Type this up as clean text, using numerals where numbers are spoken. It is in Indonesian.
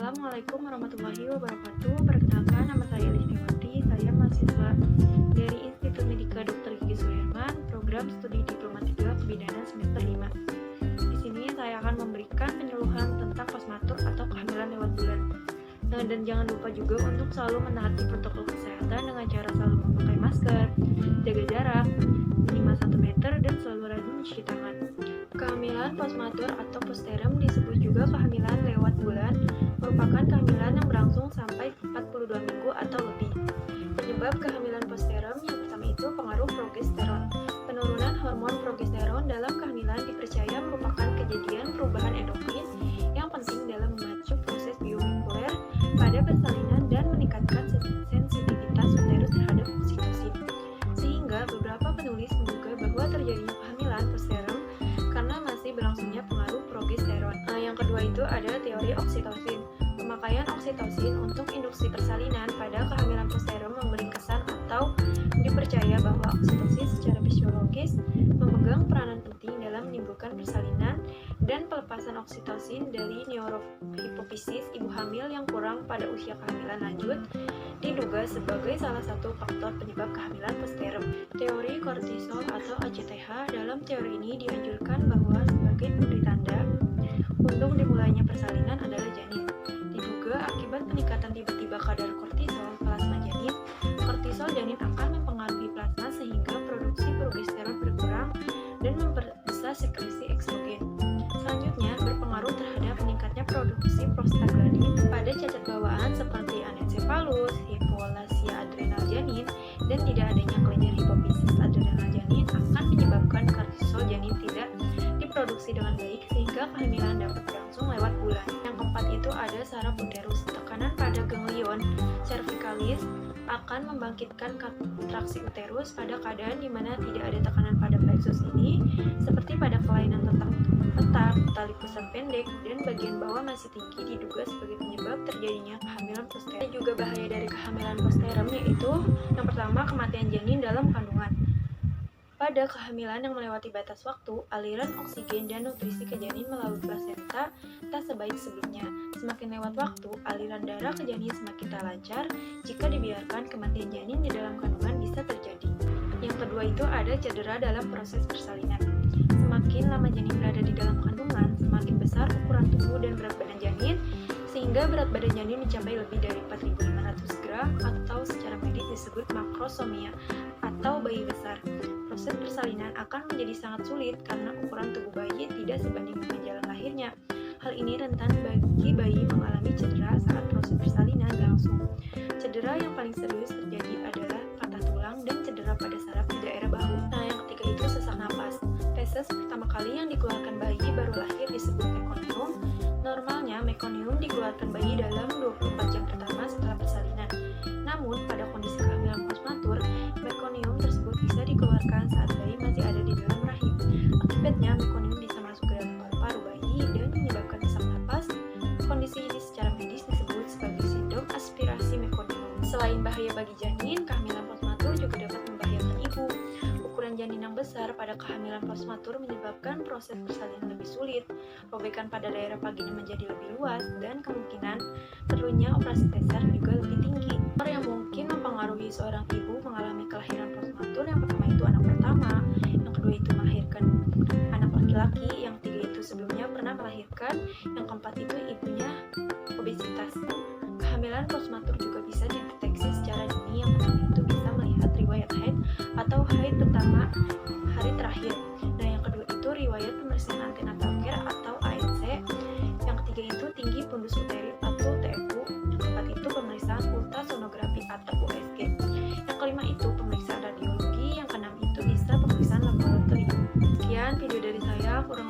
Assalamualaikum warahmatullahi wabarakatuh. Perkenalkan, nama saya Lisniwati. Saya mahasiswa dari Institut Medika Dr. Gigi Suherman, program studi Diploma 3 Kebidanan semester 5. Di sini saya akan memberikan penyuluhan tentang posmatur atau kehamilan lewat bulan. Dan jangan lupa juga untuk selalu menaati protokol kesehatan dengan cara selalu memakai masker, jaga jarak, minimal 1 meter, dan selalu rajin mencuci tangan. Kehamilan postmatur atau postpartum disebut juga kehamilan lewat bulan, merupakan kehamilan yang berlangsung sampai 42 minggu atau lebih. Penyebab kehamilan postpartum yang pertama itu pengaruh progesteron. Penurunan hormon progesteron dalam kehamilan dipercaya merupakan kejadian perubahan endokrin yang penting dalam memacu proses biomolekuler pada persalinan dan meningkatkan sensitivitas uterus terhadap oksitosin. Sehingga beberapa penulis menduga bahwa terjadinya kehamilan postpartum karena masih berlangsungnya pengaruh progesteron. Yang kedua itu ada teori oksitosin. Pemakaian oksitosin untuk induksi persalinan pada kehamilan postpartum memberi kesan atau dipercaya bahwa oksitosin secara fisiologis memegang peranan penting dalam menimbulkan persalinan, dan pelepasan oksitosin dari neurohipofisis ibu hamil yang kurang pada usia kehamilan lanjut diduga sebagai salah satu faktor penyebab kehamilan postpartum. Teori kortisol atau ACTH. Dalam teori ini dianjurkan bahwa sebagai pemberi tanda untuk dimulainya persalinan adalah janin. Diduga akibat peningkatan tiba-tiba kadar kortisol plasma janin, kortisol janin akan mempengaruhi plasma sehingga produksi progesteron berkurang dan memperbesar sekresi eksogen. Selanjutnya, berpengaruh terhadap meningkatnya produksi prostaglandin pada cacat bawaan seperti anencefalus, hipoplasia adrenal janin, dan tidak adanya kelenjar hipofisis adrenal janin akan menyebabkan kortisol janin tidak diproduksi dengan baik sehingga kehamilan dapat berlangsung lewat bulan. Yang keempat itu ada saraf uterus. Tekanan pada ganglion cervicalis akan membangkitkan kontraksi uterus pada keadaan di mana tidak ada tekanan pada plexus ini, seperti pada kelainan tetap, tali pusat pendek, dan bagian bawah masih tinggi, diduga sebagai penyebab terjadinya kehamilan postpartum. Ada juga bahaya dari kehamilan postpartum, yaitu yang pertama, kematian janin dalam kandungan. Pada kehamilan yang melewati batas waktu, aliran oksigen dan nutrisi ke janin melalui plasenta tak sebaik sebelumnya. Semakin lewat waktu, aliran darah ke janin semakin tak lancar. Jika dibiarkan, kematian janin di dalam kandungan bisa terjadi. Yang kedua itu ada cedera dalam proses persalinan. Semakin lama janin berada di dalam kandungan, semakin besar ukuran tubuh dan berat badan janin, sehingga berat badan janin mencapai lebih dari 4.500 gram atau secara medis disebut makrosomia atau bayi besar. Proses persalinan akan menjadi sangat sulit karena ukuran tubuh bayi tidak sebanding dengan jalan lahirnya. Hal ini rentan bagi bayi mengalami cedera saat proses persalinan berlangsung. Cedera yang paling serius terjadi adalah patah tulang dan cedera pada saraf di daerah bahu. Yang ketiga itu sesak napas. Feses pertama kali yang dikeluarkan bayi baru lahir disebut mekonium. Normalnya mekonium dikeluarkan bayi dalam 24 jam pertama setelah persalinan. Namun pada kondisi kehamilan postmatur, mekonium tersebut bisa dikeluarkan saat bayi masih ada di dalam rahim. Akibatnya mekonium bisa masuk ke dalam paru-paru bayi dan menyebabkan sesak napas. Kondisi ini secara medis disebut sebagai sindrom aspirasi mekonium. Selain bahaya bagi janin, kehamilan postmatur juga dapat membahayakan ibu. Ukuran janin yang besar pada kehamilan postmatur menyebabkan proses persalinan lebih sulit, robekan pada daerah vagina menjadi lebih luas, dan kemungkinan perlunya operasi sesar juga lebih tinggi. Faktor yang mungkin mempengaruhi seorang ibu mengalami kelahiran postmatur, yang pertama itu anak pertama, yang kedua itu melahirkan anak laki-laki, yang ketiga itu sebelumnya pernah melahirkan, yang keempat itu ibunya obesitas. Kehamilan postmatur juga bisa dideteksi secara dini. Yang pertama itu bisa melihat riwayat haid atau haid pertama hari terakhir. Yang kedua itu riwayat pemeriksaan antenatal care atau ANC. Yang ketiga itu tinggi fundus uterit atau TFU. Yang keempat itu pemeriksaan ultrasonografi atau USG. Yang kelima itu pemeriksaan radiologi. Yang keenam itu bisa pemeriksaan laboratorium. Sekian video dari saya, kurang